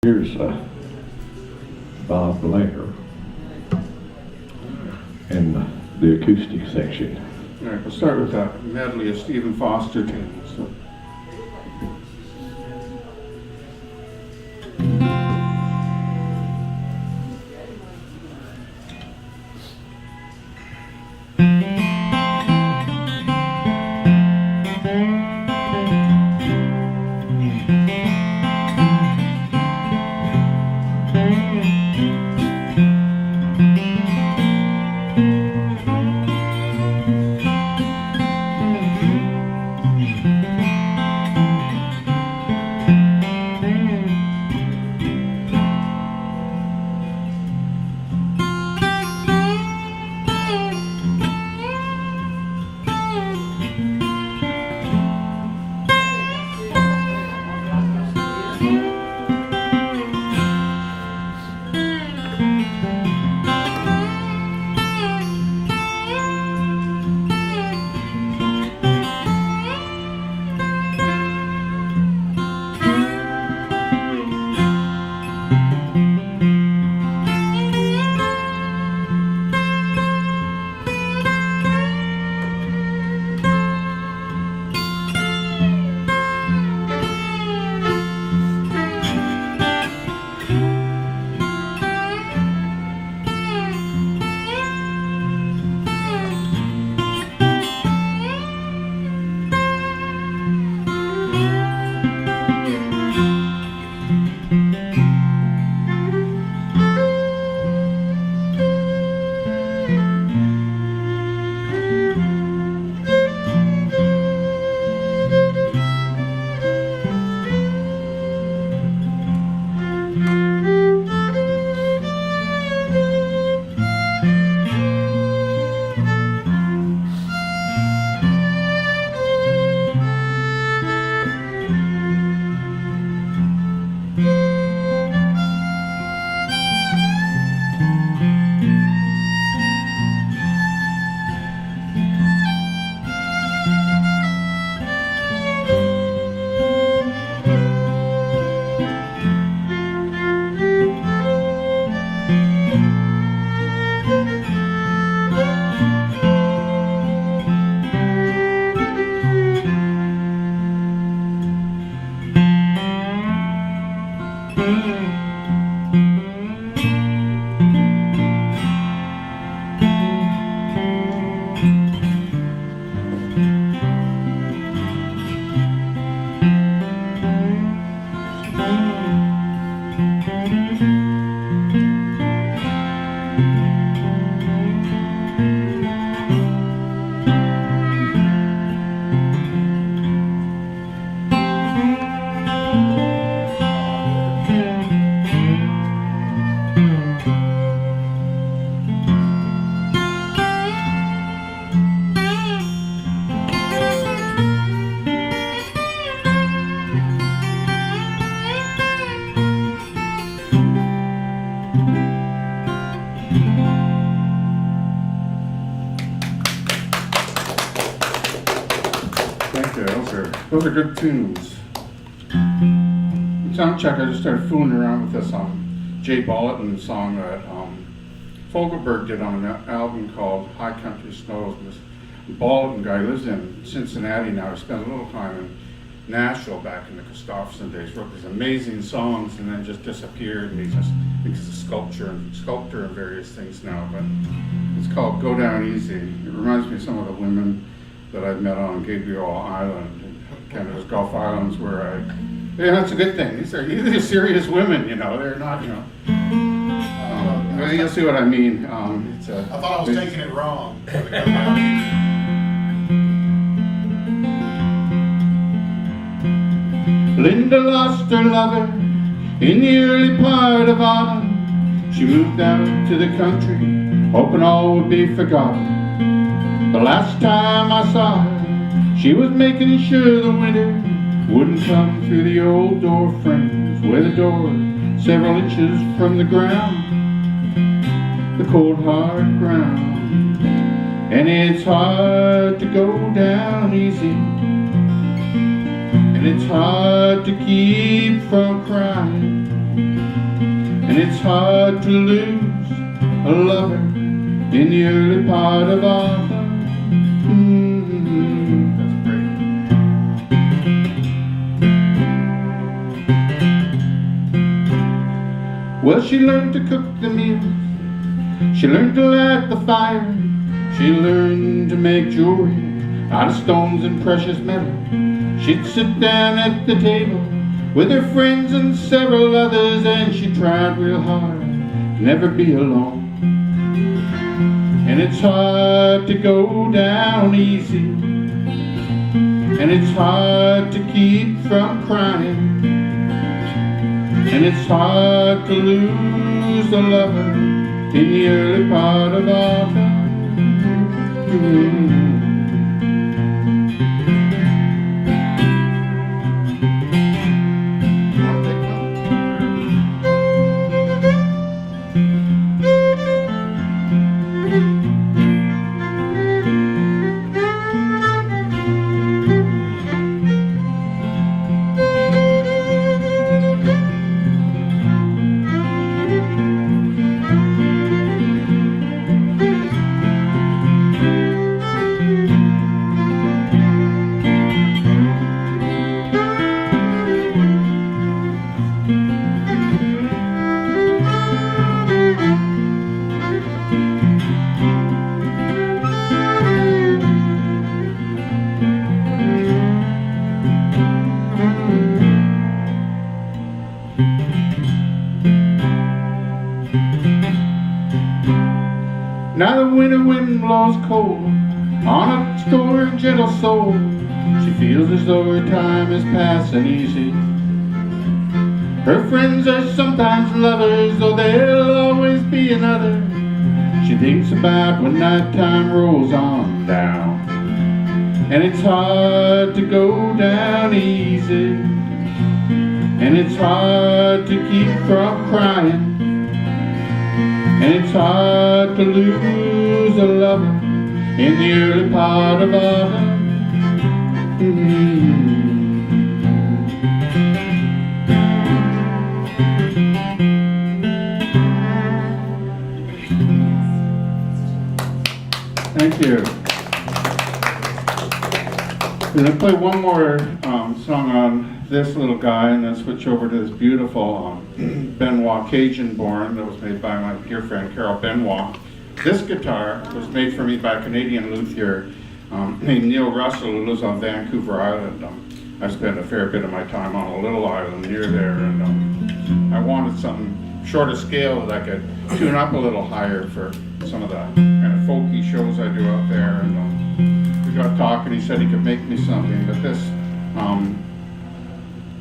Here's Bob Blair in the acoustic section. All right, we'll start with a medley of Stephen Foster tunes. Those are good tunes. Sound check, I just started fooling around with this Jay Bolton song that Fogelberg did on an album called High Country Snows. This Bolton guy lives in Cincinnati now. He spent a little time in Nashville back in the Christopherson days. Wrote these amazing songs and then just disappeared. And he's a sculptor and various things now. But it's called Go Down Easy. It reminds me of some of the women that I've met on Gabriel Island. Canada's Gulf Islands, where that's a good thing. These are serious women, you know. They're not, you know. You'll see what I mean. I thought I was taking it wrong. Linda lost her lover in the early part of autumn. She moved out to the country, hoping all would be forgotten. The last time I saw her, she was making sure the winter wouldn't come through the old door frames, where the door several inches from the ground, the cold hard ground. And it's hard to go down easy, and it's hard to keep from crying And it's hard to lose a lover in the early part of autumn. That's great. Well, she learned to cook the meals, she learned to light the fire, she learned to make jewelry out of stones and precious metal. She'd sit down at the table with her friends and several others, and she tried real hard to never be alone. And it's hard to go down easy, and it's hard to keep from crying, and it's hard to lose a lover in the early part of autumn. Now the winter wind blows cold on a store and gentle soul. She feels as though her time is passing easy. Her friends are sometimes lovers, though there'll always be another. She thinks about when nighttime rolls on down, and it's hard to go down easy, and it's hard to keep from crying, and it's hard to lose a lover in the early part of autumn. Thank you. I'm going to play one more song on this little guy, and then switch over to this beautiful Benoit Cajun born that was made by my dear friend Carol Benoit. This guitar was made for me by a Canadian luthier named Neil Russell, who lives on Vancouver Island. I spent a fair bit of my time on a little island near there, and I wanted something shorter scale that I could tune up a little higher for some of the kind of folky shows I do out there. And we got talking. He said he could make me something, but this,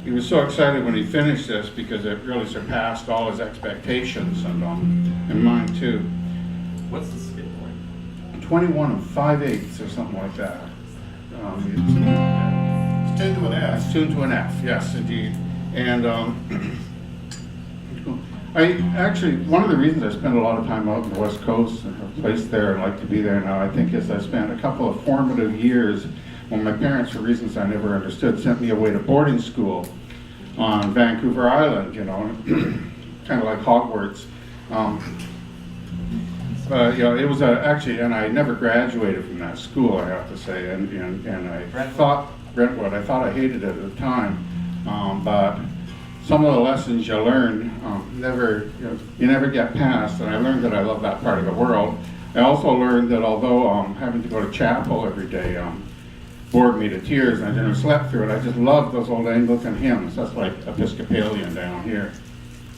he was so excited when he finished this because it really surpassed all his expectations and mine too. What's the scale like? 21 5/8 or something like that. It's tuned to an F. It's tuned to an F, yes, indeed. And I actually, one of the reasons I spend a lot of time out on the West Coast and have a place there and like to be there now, I think, is I spent a couple of formative years when my parents, for reasons I never understood, sent me away to boarding school on Vancouver Island, you know, kind of like Hogwarts. But you know, it was actually, and I never graduated from that school, I have to say, and I thought, Brentwood, I thought I hated it at the time, but some of the lessons you learn you never get past, and I learned that I love that part of the world. I also learned that although having to go to chapel every day bored me to tears, and I never slept through it, I just loved those old Anglican hymns. That's like Episcopalian down here.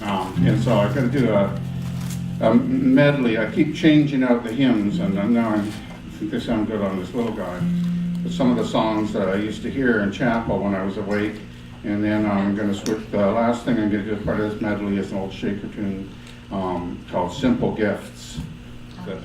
And so I got to do a medley. I keep changing out the hymns, and now I think they sound good on this little guy. But some of the songs that I used to hear in chapel when I was awake. And then I'm going to switch. The last thing I'm going to do as part of this medley is an old shaker tune called Simple Gifts. Okay.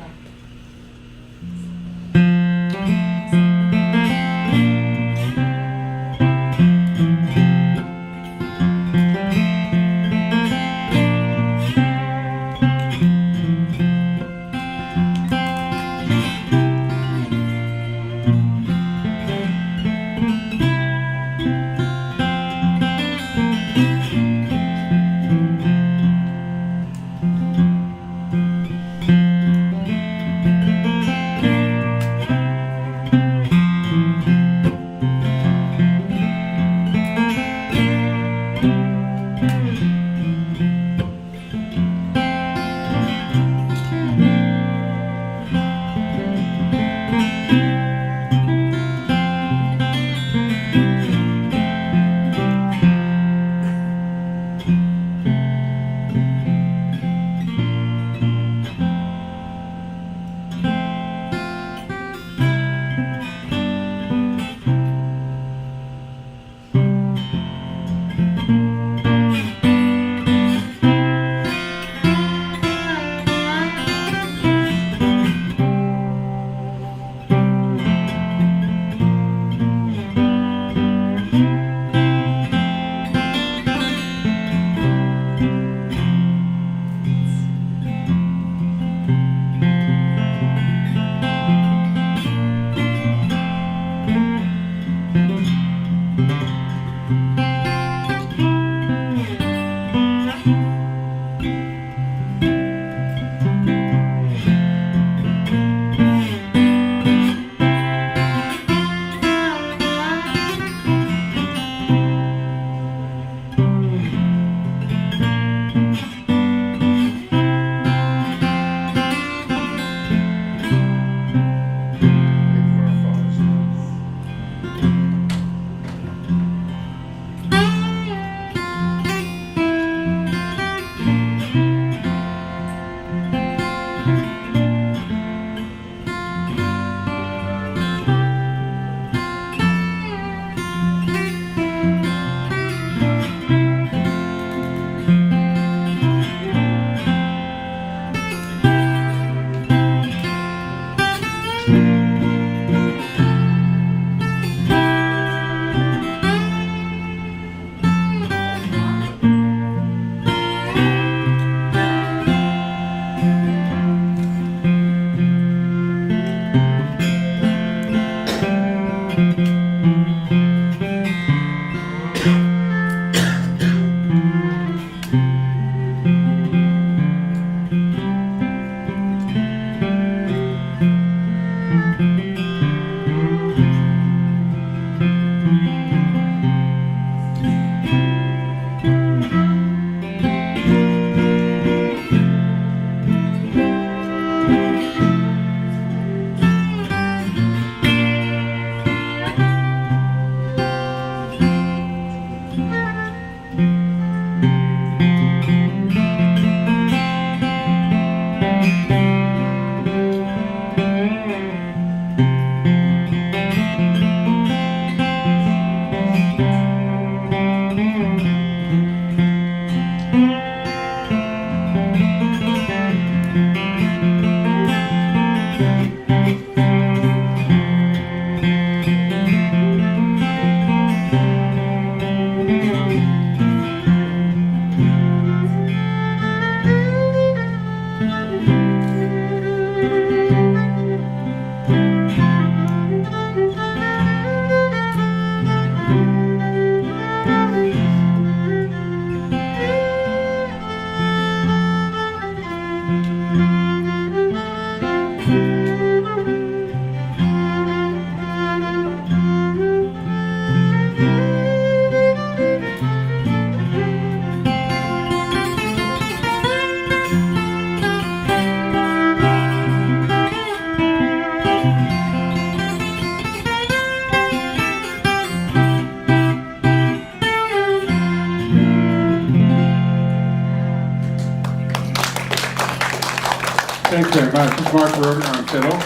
Thanks very much. This is Mark Roeder on fiddle.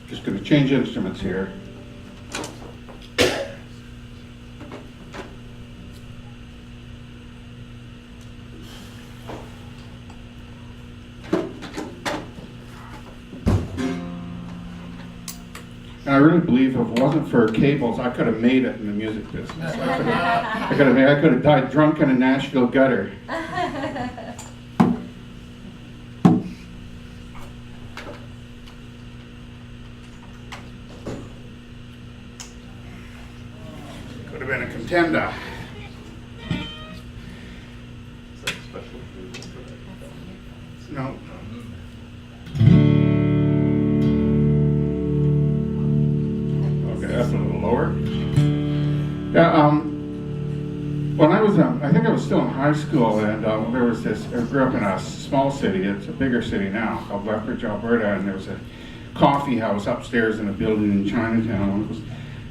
Just going to change instruments here. And I really believe if it wasn't for cables, I could have made it in the music business. I could have died drunk in a Nashville gutter. Could have been a contender. Is that special food for that? No. Okay, that's a little lower. Yeah, when I was, I think I was still in high school, and there was this, I grew up in a small city, it's a bigger city now, called Lethbridge, Alberta, and there was a coffee house upstairs in a building in Chinatown. It was,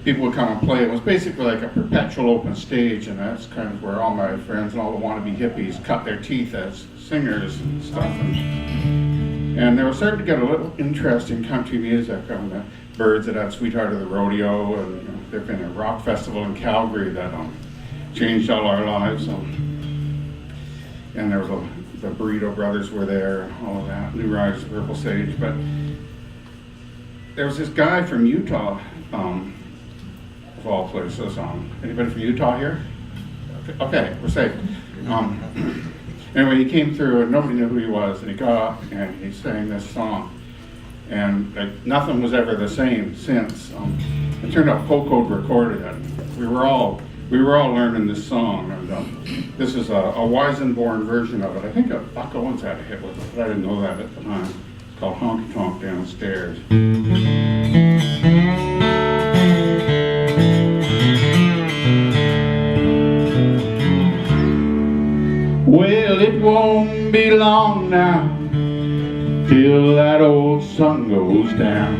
people would come and play. It was basically like a perpetual open stage, and that's kind of where all my friends and all the wannabe hippies cut their teeth as singers and stuff. And they were starting to get a little interest in country music. The Birds that had Sweetheart of the Rodeo, and there'd been a rock festival in Calgary that changed all our lives. And there was the Burrito Brothers were there, and all of that. New Riders of Purple Sage. But there was this guy from Utah, of all places. Anybody from Utah here? Okay, we're safe. Anyway, he came through and nobody knew who he was, and he got up and he sang this song. And nothing was ever the same since. It turned out Poco recorded it. We were all learning this song, and this is a Weissenbaby version of it. I think Buck Owens had a hit with it, but I didn't know that at the time. It's called Honky Tonk Downstairs. Well, it won't be long now till that old sun goes down,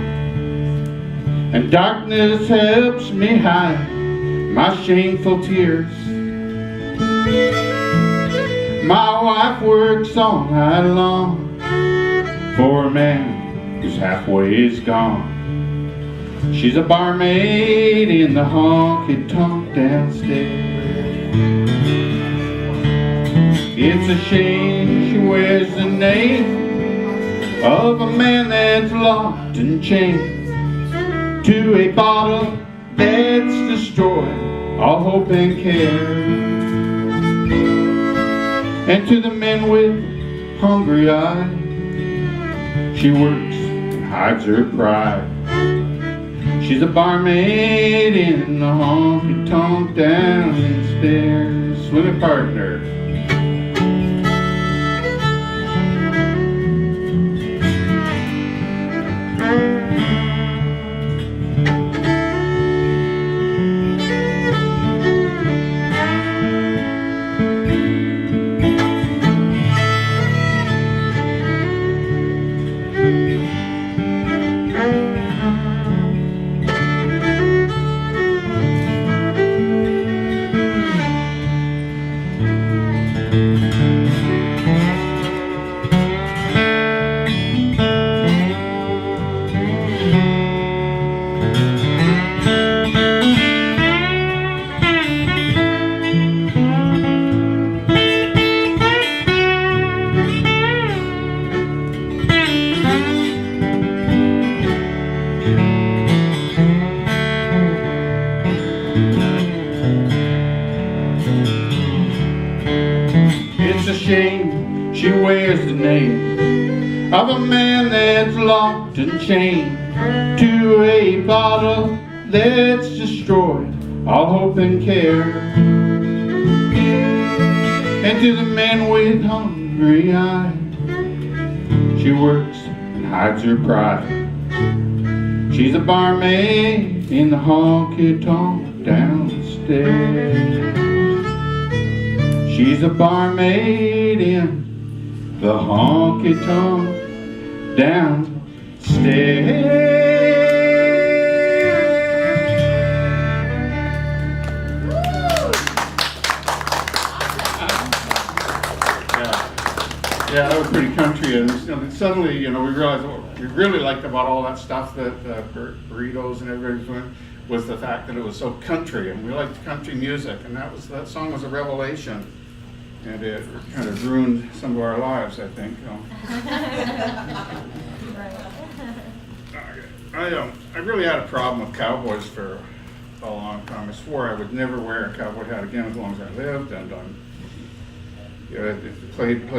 and darkness helps me hide my shameful tears. My wife works all night long for a man who's halfway gone. She's a barmaid in the honky-tonk downstairs. It's a shame she wears the name of a man that's locked and chained to a bottle that's destroyed all hope and care. And to the men with hungry eyes, she works and hides her pride. She's a barmaid in the honky-tonk downstairs. Swimming partner. It's a shame she wears the name of a man that's locked and chained to a bottle that's destroyed all hope and care. And to the men with hungry eyes, she works and hides her pride. She's a barmaid in the honky-tonk downstairs. She's a barmaid in the honky-tonk downstairs. Yeah, that was pretty country, and suddenly, we realized what we really liked about all that stuff that burritos and everybody was doing was the fact that it was so country, and we liked country music, and that song was a revelation, and it kind of ruined some of our lives, I think. I really had a problem with cowboys for a long time. I swore I would never wear a cowboy hat again as long as I lived, and I played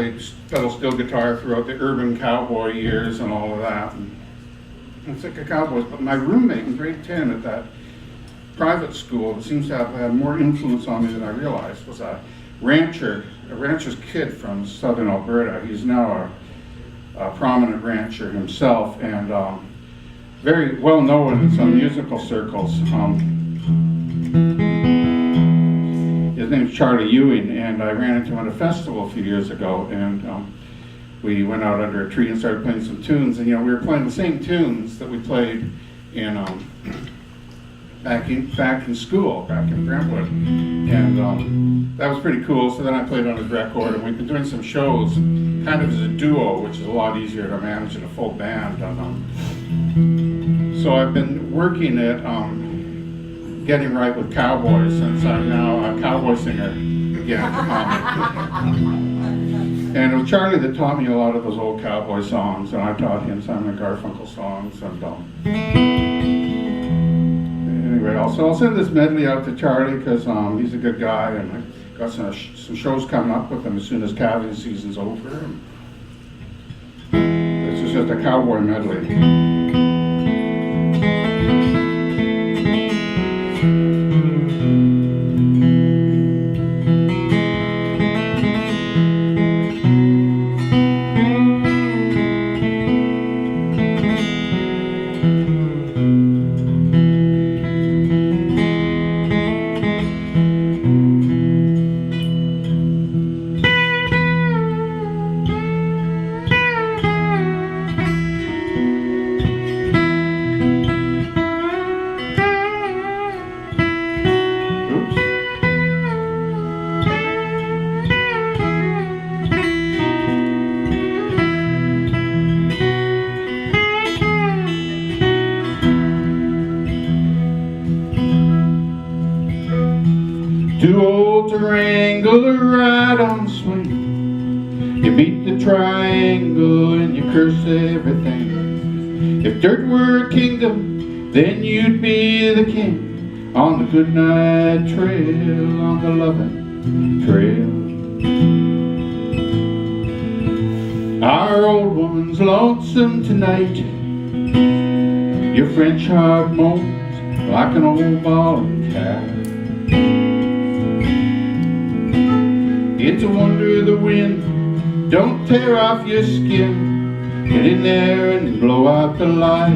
pedal steel guitar throughout the urban cowboy years and all of that. And I'm sick of cowboys, but my roommate in grade 10 at that private school that seems to have had more influence on me than I realized was a rancher's kid from southern Alberta. He's now a prominent rancher himself, and very well known in some musical circles. His name's Charlie Ewing, and I ran into him at a festival a few years ago, and we went out under a tree and started playing some tunes, and we were playing the same tunes that we played in back in school, back in Brentwood, and that was pretty cool. So then I played on his record, and we've been doing some shows kind of as a duo, which is a lot easier to manage in a full band. So I've been working at getting right with cowboys since I'm now a cowboy singer again. And it was Charlie that taught me a lot of those old cowboy songs, and I taught him some of the Garfunkel songs. And anyway, I'll send this medley out to Charlie because he's a good guy, and I got some shows coming up with him as soon as calving season's over. This is just a cowboy medley. Too old to wrangle or ride on swing. You beat the triangle and you curse everything. If dirt were a kingdom, then you'd be the king. On the goodnight trail, on the loving trail. Our old woman's lonesome tonight. Your French heart moans like an old bawling cat. It's a wonder the wind don't tear off your skin. Get in there and blow out the light.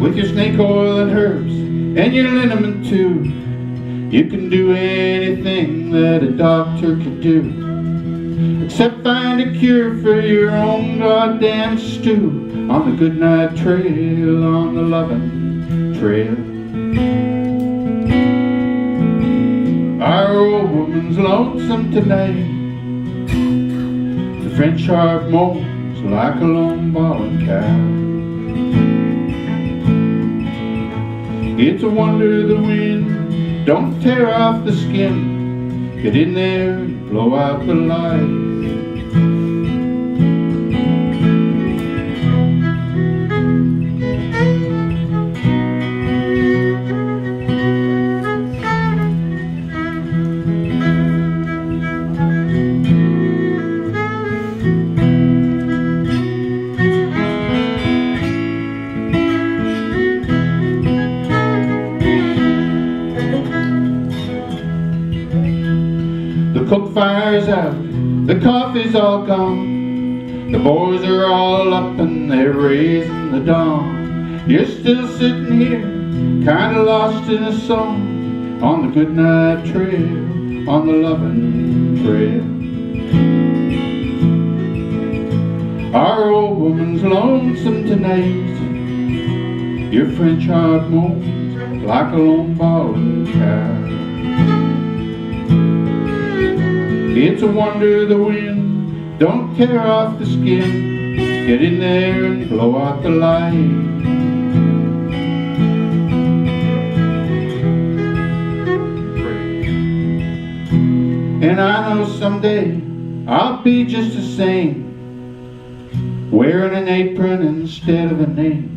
With your snake oil and herbs and your liniment too, you can do anything that a doctor could do, except find a cure for your own goddamn stew. On the goodnight trail, on the loving trail. Our old woman's lonesome tonight. The French harp moans like a lone bawling cow. It's a wonder the wind don't tear off the skin. Get in there and blow out the light. The cook fire's out, the coffee's all gone. The boys are all up and they're raising the dawn. You're still sitting here, kinda lost in a song. On the goodnight trail, on the loving trail. Our old woman's lonesome tonight. Your French heart moans like a lone bawling cow. It's a wonder the wind don't tear off the skin. Get in there and blow out the light. And I know someday I'll be just the same, wearing an apron instead of a name.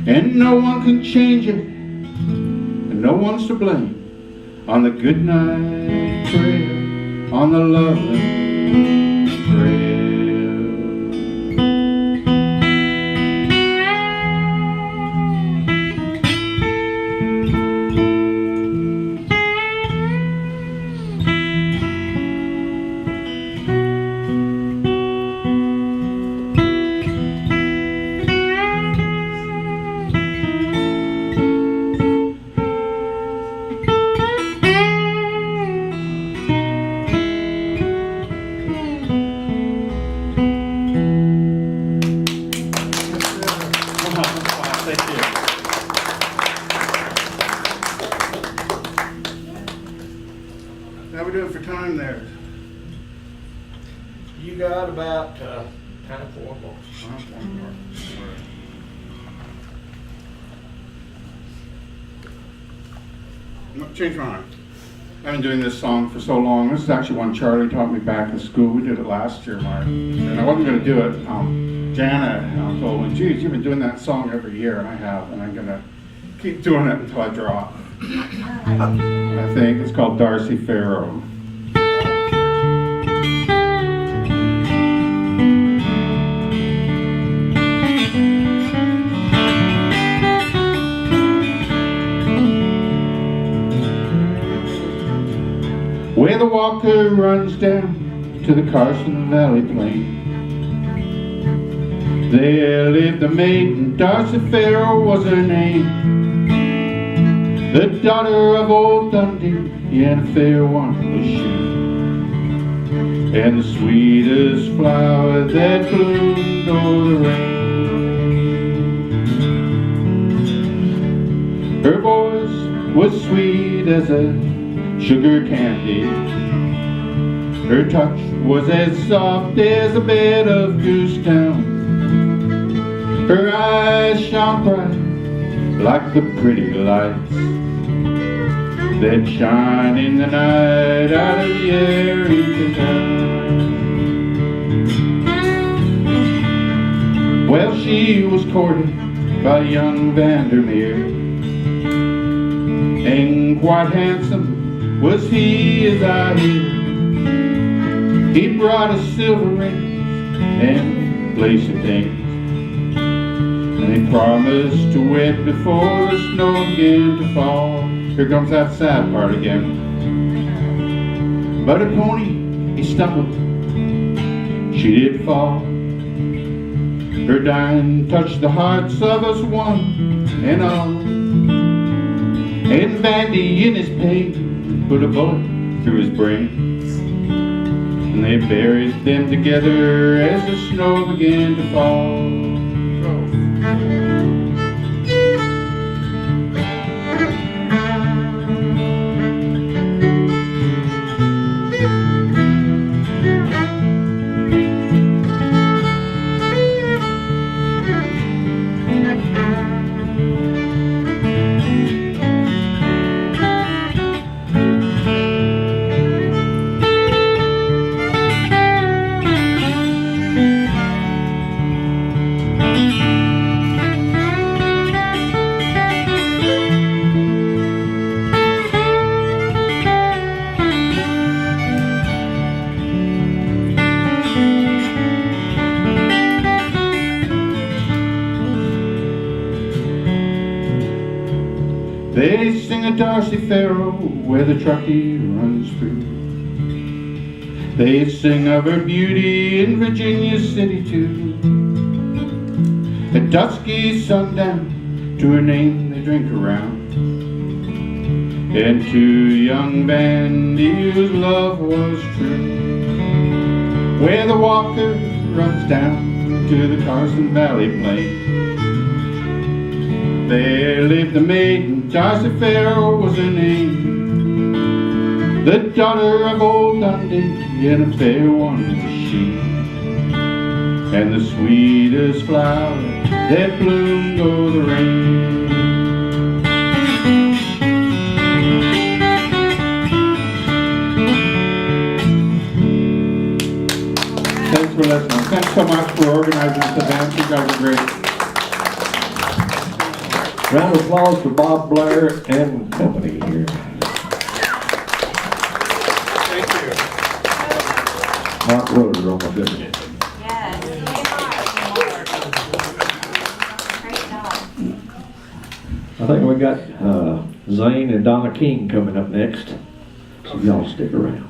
And no one can change it, and no one's to blame. On the goodnight trail, on the loving trail. How we doing for time there? You got about 10 or 4 more. Change my mind. I've been doing this song for so long. This is actually one Charlie taught me back in school. We did it last year, Mark. And I wasn't going to do it. Jana told me, geez, you've been doing that song every year, and I have, and I'm going to keep doing it until I drop. I think it's called Darcy Farrow. Where the Walker runs down to the Carson Valley Plain, there lived a maiden, Darcy Farrow was her name. The daughter of old Dundee, and a fair one was she, and the sweetest flower that bloomed o'er the rain. Her voice was sweet as a sugar candy, her touch was as soft as a bed of goose down. Her eyes shone bright like the pretty lights that shine in the night out of the Eureka town. Well, she was courted by young Vandermeer, and quite handsome was he as I hear. He brought a silver ring and lace of things, and they promised to wed before the snow began to fall. Here comes that sad part again. But her pony, he stumbled, she did fall. Her dying touched the hearts of us one and all. And Vandy in his pain put a bullet through his brain, and they buried them together as the snow began to fall. They sing a Darcy Farrow where the Truckee runs through. They sing of her beauty in Virginia City too. At dusky sundown, to her name they drink around, and to young Vandy whose love was true. Where the Walker runs down to the Carson Valley Plain, there lived a maiden, Joseph was her name, the daughter of old Dundee, and a fair one was she, and the sweetest flower that bloomed o'er the rain. Thanks for listening. Thanks so much for organizing this event. You guys are great. Round of applause for Bob, Blair, and company here. Thank you. Mark Roeder on the fiddle. Yes, great job. I think we got Zane and Donna King coming up next, so y'all stick around.